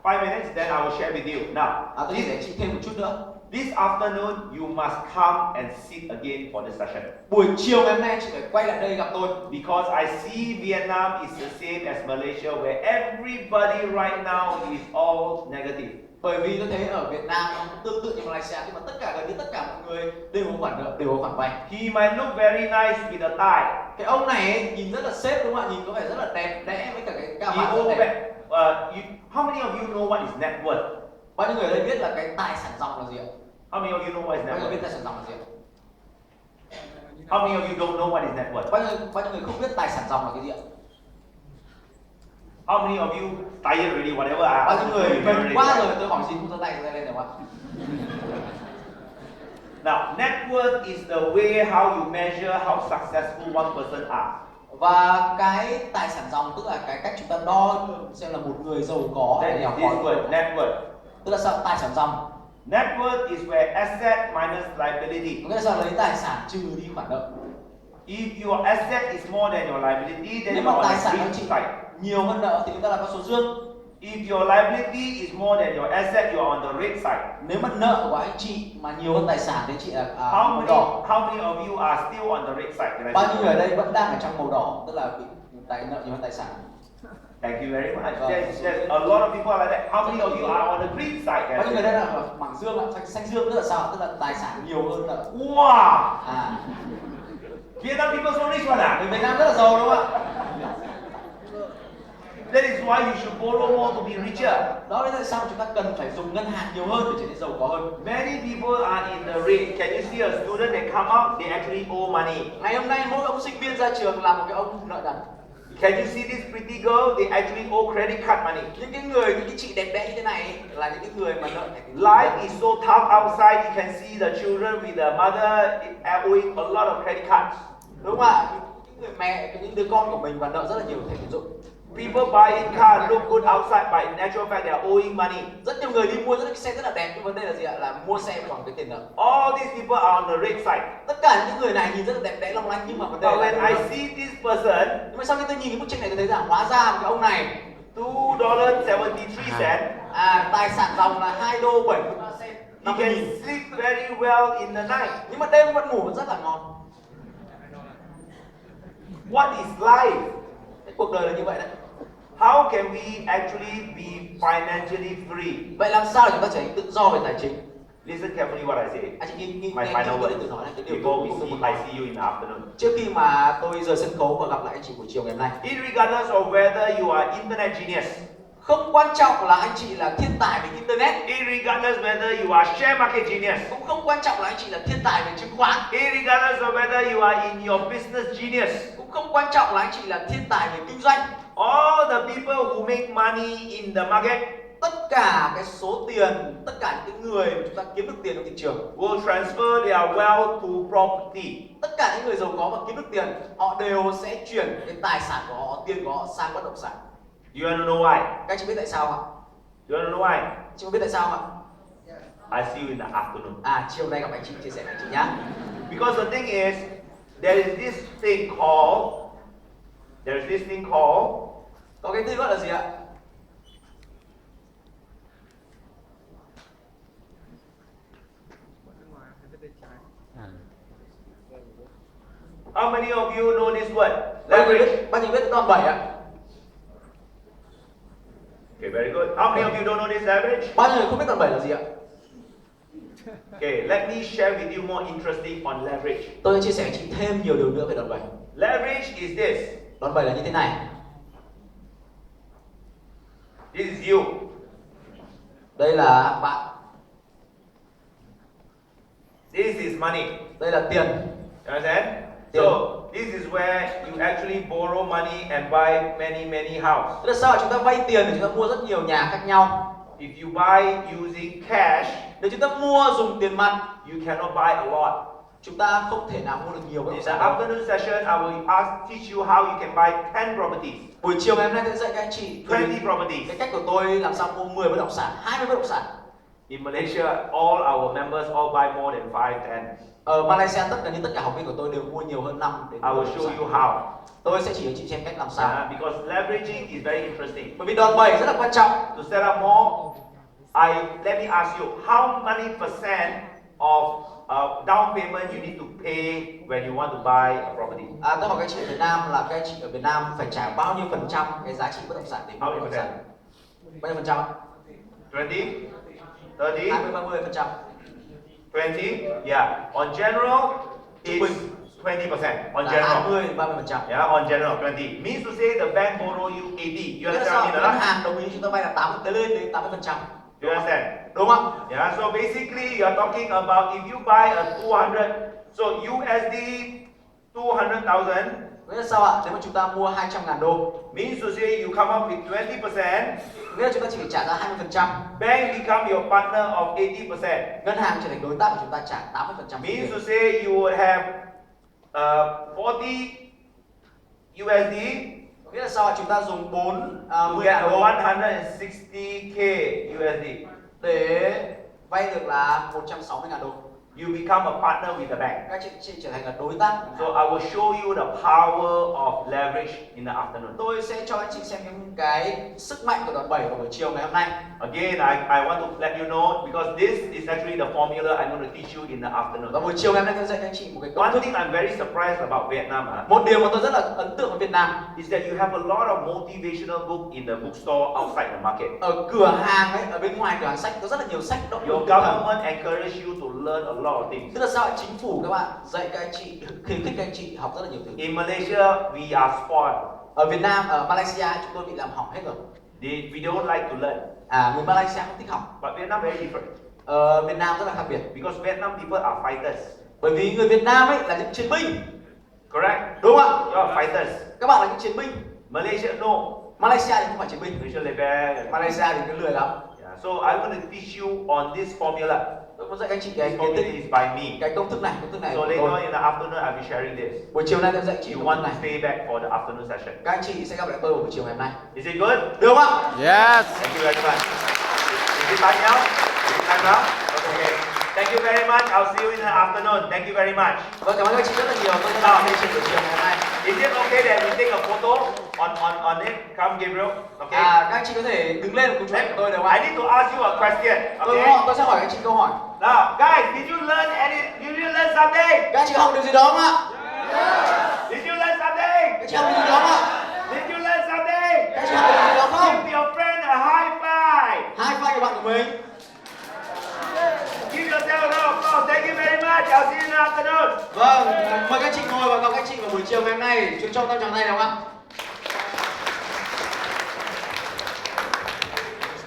Speaker 2: 5 minutes, then I will share with you. Now,
Speaker 1: Tôi sẽ dạy anh chị thêm một chút nữa.
Speaker 2: this afternoon you must come and sit again for this session.
Speaker 1: Buổi chiều ngày hôm nay anh chị phải quay lại đây gặp tôi.
Speaker 2: Because I see Vietnam is the same as Malaysia, where everybody right now is all negative.
Speaker 1: Bởi vì tôi thấy ở Việt Nam nó cũng tương tự như Malaysia, nhưng mà gần như tất cả mọi người đều có khoản nợ, đều có khoản vay.
Speaker 2: He might look very nice with a tie.
Speaker 1: Cái ông này ấy, nhìn rất là sếp đúng không ạ? Nhìn có vẻ rất là đẹp đẽ với cả cái cao
Speaker 2: He
Speaker 1: mặt rất
Speaker 2: owe
Speaker 1: đẹp.
Speaker 2: back. How many of you know what is net worth?
Speaker 1: Bao nhiêu người ở đây biết là cái tài sản ròng là gì ạ?
Speaker 2: How many of you know what is
Speaker 1: Bao
Speaker 2: net
Speaker 1: nhiêu người biết
Speaker 2: worth?
Speaker 1: tài sản ròng là gì ạ?
Speaker 2: How many of you don't know what is net worth?
Speaker 1: Bao nhiêu người không biết tài sản ròng là cái gì ạ?
Speaker 2: How many of you tired already? Whatever.
Speaker 1: Bao nhiêu người mệt quá rồi, tôi hỏi gì cũng giơ tay ra lên được không ạ?
Speaker 2: Now, net worth is the way how you measure how successful one person are.
Speaker 1: Và cái tài sản ròng tức là cái cách chúng ta đo xem là một người giàu có hay
Speaker 2: That
Speaker 1: là
Speaker 2: is
Speaker 1: nghèo
Speaker 2: this
Speaker 1: khó.
Speaker 2: word, net worth.
Speaker 1: Tức là sao? Tài sản ròng.
Speaker 2: Net worth is where asset minus liability.
Speaker 1: Có nghĩa là sao? Lấy tài sản trừ đi khoản nợ.
Speaker 2: If your asset is more than your liability, then
Speaker 1: Nếu
Speaker 2: you
Speaker 1: mà
Speaker 2: are
Speaker 1: tài
Speaker 2: on
Speaker 1: sản
Speaker 2: the
Speaker 1: của
Speaker 2: green
Speaker 1: chị
Speaker 2: side.
Speaker 1: nhiều hơn nợ thì chúng ta là con số dương.
Speaker 2: If your liability is more than your asset, you are on the red side.
Speaker 1: Nếu mà nợ của anh chị mà nhiều hơn tài sản thì chị là
Speaker 2: How
Speaker 1: màu
Speaker 2: many,
Speaker 1: đỏ.
Speaker 2: how many of you are still on the red side? Can I
Speaker 1: Bao
Speaker 2: see?
Speaker 1: nhiêu người ở đây vẫn đang ở trong màu đỏ, tức là bị nợ nhiều hơn tài sản.
Speaker 2: Thank you very much. There's a lot of people like that. How many of you are on the green side?
Speaker 1: Bao nhiêu người đây là ở mảng dương ạ, xanh dương tức là sao? Tức là tài sản nhiều hơn nợ.
Speaker 2: Wow!
Speaker 1: Vietnam
Speaker 2: people so rich one à?
Speaker 1: Người Việt Nam rất là giàu đúng không ạ?
Speaker 2: That is why you should borrow more to be richer.
Speaker 1: Đó là tại sao chúng ta cần phải dùng ngân hàng nhiều hơn để trở nên giàu có hơn.
Speaker 2: Many people are in the red. Can you see a student that come out? They actually owe money.
Speaker 1: Ngày hôm nay mỗi ông sinh viên ra trường là một cái ông nợ nần.
Speaker 2: Can you see this pretty girl? They actually owe credit card money.
Speaker 1: Những cái chị đẹp đẽ như thế này là những cái người mà nợ.
Speaker 2: Life is so tough outside. You can see the children with the mother owing a lot of credit cards.
Speaker 1: Đúng không ạ? Những người mẹ, những đứa con của mình và nợ rất là nhiều thẻ tín dụng.
Speaker 2: People buying cars look good outside, but in actual fact they are owing money.
Speaker 1: Rất nhiều người đi mua cái xe rất là đẹp, nhưng vấn đề là gì ạ? Là mua xe bằng cái tiền nợ.
Speaker 2: All these people are on the red side.
Speaker 1: Tất cả những người này nhìn rất là đẹp đẽ long lanh, nhưng mà vấn đề
Speaker 2: But
Speaker 1: là
Speaker 2: when I see this person,
Speaker 1: nhưng mà sau khi tôi nhìn cái bức tranh này tôi thấy rằng hóa ra cái ông này
Speaker 2: $2.73.
Speaker 1: tài sản dòng là $2.73.
Speaker 2: He can sleep very well in the night.
Speaker 1: Nhưng mà đêm vẫn ngủ vẫn rất là ngon.
Speaker 2: What is life?
Speaker 1: Cái cuộc đời là như vậy đấy.
Speaker 2: How can we actually be financially free?
Speaker 1: Vậy làm sao để chúng ta trở thành tự do về tài chính?
Speaker 2: Listen carefully what I say.
Speaker 1: Anh chị nghe
Speaker 2: My final
Speaker 1: tôi
Speaker 2: word.
Speaker 1: tự nói này, cái điều
Speaker 2: Before
Speaker 1: cuối
Speaker 2: we
Speaker 1: cùng
Speaker 2: see,
Speaker 1: tôi
Speaker 2: I
Speaker 1: muốn nói.
Speaker 2: see you in the afternoon.
Speaker 1: Trước khi mà tôi rời sân khấu và gặp lại anh chị buổi chiều ngày hôm nay.
Speaker 2: Irregardless of whether you are internet genius.
Speaker 1: Không quan trọng là anh chị là thiên tài về internet.
Speaker 2: Irregardless whether you are share market genius.
Speaker 1: Cũng không quan trọng là anh chị là thiên tài về chứng khoán.
Speaker 2: Irregardless of whether you are in your business genius.
Speaker 1: Cũng không quan trọng là anh chị là thiên tài về kinh doanh.
Speaker 2: All the people who make money in the market,
Speaker 1: tất cả cái số tiền, tất cả những cái người mà chúng ta kiếm được tiền trong thị trường
Speaker 2: will transfer their wealth to property.
Speaker 1: tất cả những người giàu có và kiếm được tiền, họ đều sẽ chuyển cái tài sản của họ, tiền của họ sang bất động sản.
Speaker 2: You want to know why?
Speaker 1: Các anh chị biết tại sao không ạ?
Speaker 2: You want to know why?
Speaker 1: Chị có biết tại sao không ạ?
Speaker 2: I see you in the afternoon.
Speaker 1: Chiều nay gặp anh chị chia sẻ với anh chị nhá.
Speaker 2: Because the thing is, there is this thing called,
Speaker 1: Có cái thứ gọi là gì ạ?
Speaker 2: how many of you know this word? Leverage.
Speaker 1: Bao nhiêu biết đòn bẩy ạ?
Speaker 2: Okay, very good. How many of you don't know this leverage?
Speaker 1: Bao nhiêu người không biết đòn bẩy là gì ạ?
Speaker 2: Okay, let me share with you more interesting on leverage.
Speaker 1: Tôi sẽ chia sẻ với chị thêm nhiều điều nữa về đòn bẩy.
Speaker 2: Leverage is this.
Speaker 1: Đòn bẩy là như thế này.
Speaker 2: This is you.
Speaker 1: Đây là bạn.
Speaker 2: This is money.
Speaker 1: Đây là tiền.
Speaker 2: You understand? So this is where you actually borrow money and buy many house.
Speaker 1: Tức là sao chúng ta vay tiền để chúng ta mua rất nhiều nhà khác nhau.
Speaker 2: If you buy using cash,
Speaker 1: Nếu chúng ta mua dùng tiền mặt,
Speaker 2: you cannot buy a lot.
Speaker 1: chúng ta không thể nào mua được nhiều bất động
Speaker 2: In the
Speaker 1: sản đâu.
Speaker 2: afternoon session, I will teach you how you can buy 10 properties,
Speaker 1: Buổi chiều ngày hôm nay tôi sẽ dạy các anh chị
Speaker 2: 20 properties.
Speaker 1: cái cách của tôi làm sao mua 10 bất động sản, 20 bất động sản.
Speaker 2: In Malaysia, all our members all buy more than 5, 10.
Speaker 1: Ở Malaysia tất cả học viên của tôi đều mua nhiều hơn 5 đến
Speaker 2: I will
Speaker 1: 10 bất
Speaker 2: show
Speaker 1: động
Speaker 2: you
Speaker 1: sản.
Speaker 2: how.
Speaker 1: Tôi sẽ chỉ cho chị xem cách làm sao.
Speaker 2: Because leveraging is very interesting.
Speaker 1: Bởi vì đòn bẩy rất là quan trọng.
Speaker 2: To set up more, let me ask you, how many percent of down payment you need to pay when you want to buy a property?
Speaker 1: Tôi hỏi các chị ở Việt Nam là các chị ở Việt Nam phải trả bao nhiêu phần trăm cái giá trị bất động sản để mua bất động sản? Bao nhiêu phần trăm?
Speaker 2: 20? 30?
Speaker 1: 20-30%.
Speaker 2: 20? Yeah. On general, it's 20%. On general.
Speaker 1: 20-30%.
Speaker 2: Yeah, on general, 20. Means to say the bank borrow you 80. You
Speaker 1: Tức là sao?
Speaker 2: understand me,
Speaker 1: Ngân
Speaker 2: right?
Speaker 1: hàng đồng ý chúng ta vay là 80-80%.
Speaker 2: You understand?
Speaker 1: Đúng không?
Speaker 2: Yeah, so basically you're talking about if you buy a 200, so USD 200,000
Speaker 1: Nghĩa là sao ạ? Nếu mà chúng ta mua 200.000 đô,
Speaker 2: means to say you come up with 20%,
Speaker 1: nghĩa là chúng ta chỉ phải trả ra 20%.
Speaker 2: bank become your partner of 80%.
Speaker 1: Ngân hàng trở thành đối tác của chúng ta trả 80%.
Speaker 2: Means to say you would have 40 USD,
Speaker 1: Nghĩa là sao ạ? Chúng ta dùng
Speaker 2: you
Speaker 1: 10.000
Speaker 2: get
Speaker 1: đô
Speaker 2: 160k USD.
Speaker 1: để vay được là 160.000 đô.
Speaker 2: you become a partner with the bank.
Speaker 1: Các chị trở thành là đối tác.
Speaker 2: So I will show you the power of leverage in the afternoon.
Speaker 1: Tôi sẽ cho anh chị xem những cái sức mạnh của đòn bẩy vào buổi chiều ngày hôm nay.
Speaker 2: Again, I want to let you know because this is actually the formula I'm going to teach you in the afternoon.
Speaker 1: Và buổi chiều ngày hôm nay tôi dạy các anh chị một cái công
Speaker 2: One
Speaker 1: thức.
Speaker 2: thing I'm very surprised about Vietnam
Speaker 1: Một điều mà tôi rất là ấn tượng ở Việt Nam
Speaker 2: is that you have a lot of motivational book in the bookstore outside the market.
Speaker 1: ở cửa hàng ấy, ở bên ngoài cửa hàng sách có rất là nhiều sách động
Speaker 2: Your
Speaker 1: lực.
Speaker 2: government encourage you to learn a lot of things.
Speaker 1: Tức là sao chính phủ các bạn dạy các anh chị, khuyến khích các anh chị học rất là nhiều thứ.
Speaker 2: In Malaysia, we are spoiled.
Speaker 1: Ở Việt Nam, ở Malaysia chúng tôi bị làm hỏng hết rồi.
Speaker 2: We don't like to learn.
Speaker 1: Người Malaysia không thích học.
Speaker 2: But Vietnam very different.
Speaker 1: Việt Nam rất là khác biệt.
Speaker 2: Because Vietnam people are fighters.
Speaker 1: Bởi vì người Việt Nam ấy là những chiến binh.
Speaker 2: Correct?
Speaker 1: Đúng không ạ?
Speaker 2: You are fighters.
Speaker 1: Các bạn là những chiến binh.
Speaker 2: Malaysia, no.
Speaker 1: Malaysia thì không phải chiến binh.
Speaker 2: Malaysia lebe.
Speaker 1: Malaysia thì cứ lười lắm.
Speaker 2: Yeah. So I want to teach you on this formula.
Speaker 1: Tôi muốn dạy các anh chị cái
Speaker 2: This
Speaker 1: kiến
Speaker 2: formula
Speaker 1: thức,
Speaker 2: is by me.
Speaker 1: cái công thức này
Speaker 2: So
Speaker 1: của
Speaker 2: later
Speaker 1: tôi.
Speaker 2: on in the afternoon, I'll be sharing this.
Speaker 1: Buổi chiều nay tôi dạy chị
Speaker 2: You
Speaker 1: công
Speaker 2: want
Speaker 1: thức
Speaker 2: to
Speaker 1: này.
Speaker 2: stay back for the afternoon session.
Speaker 1: Các anh chị sẽ gặp lại tôi vào buổi chiều ngày hôm nay.
Speaker 2: Is it good?
Speaker 1: Được không ạ?
Speaker 3: Yes.
Speaker 2: Thank you very much. Is it time now? Is it time now? Okay. Thank you very much. I'll see you in the afternoon. Thank you very much.
Speaker 1: Vâng, cảm ơn các chị rất là nhiều. Tôi sẽ gặp lại chị buổi chiều ngày hôm nay.
Speaker 2: Is it okay that we take a photo on it? Come, Gabriel. Okay.
Speaker 1: Các anh chị có thể đứng lên cùng chụp của tôi được không
Speaker 2: I
Speaker 1: ạ?
Speaker 2: need to ask you a question. Okay.
Speaker 1: Tôi sẽ hỏi các anh chị câu hỏi.
Speaker 2: Now, guys, did you learn something?
Speaker 1: Các anh chị học được gì đó không ạ?
Speaker 2: Did you learn something?
Speaker 1: Các chị học được gì đó không ạ?
Speaker 2: Did you learn something?
Speaker 1: Các chị học được gì đó không?
Speaker 2: Give your friend a high five.
Speaker 1: Hai vai của bạn của mình.
Speaker 2: Give yourself a round of applause. Thank you very much. I'll see you in the afternoon.
Speaker 1: Vâng, mời các chị ngồi và gặp các chị vào buổi chiều ngày hôm nay. Chúng trong tay tràng tay được không ạ?